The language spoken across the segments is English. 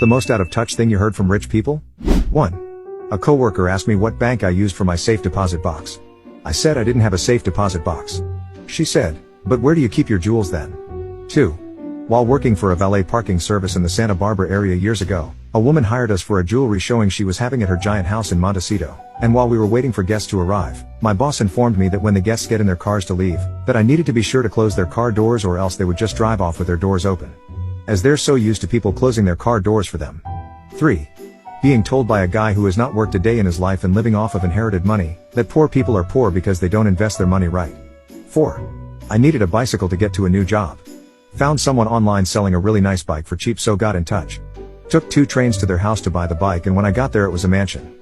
the most out of touch thing you heard from rich people? 1. A coworker asked me what bank I used for my safe deposit box. I said I didn't have a safe deposit box. She said, "But where do you keep your jewels then?" 2. While working for a valet parking service in the Santa Barbara area years ago, a woman hired us for a jewelry showing she was having at her giant house in Montecito, and while we were waiting for guests to arrive, my boss informed me that when the guests get in their cars to leave, that I needed to be sure to close their car doors or else they would just drive off with their doors open, as they're so used to people closing their car doors for them. 3. Being told by a guy who has not worked a day in his life and living off of inherited money, that poor people are poor because they don't invest their money right. 4. I needed a bicycle to get to a new job. Found someone online selling a really nice bike for cheap, so got in touch. Took 2 trains to their house to buy the bike, and when I got there it was a mansion.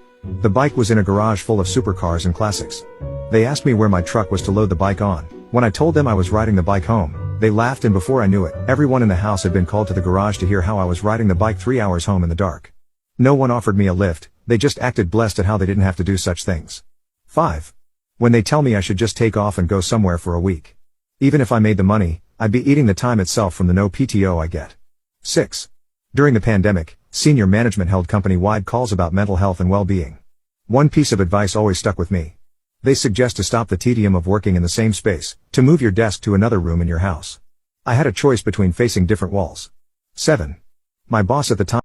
The bike was in a garage full of supercars and classics. They asked me where my truck was to load the bike on. When I told them I was riding the bike home, they laughed, and before I knew it, everyone in the house had been called to the garage to hear how I was riding the bike 3 hours home in the dark. No one offered me a lift, they just acted blessed at how they didn't have to do such things. 5. When they tell me I should just take off and go somewhere for a week. Even if I made the money, I'd be eating the time itself from the no PTO I get. 6. During the pandemic, senior management held company-wide calls about mental health and well-being. One piece of advice always stuck with me. They suggest to stop the tedium of working in the same space, to move your desk to another room in your house. I had a choice between facing different walls. 7. My boss at the time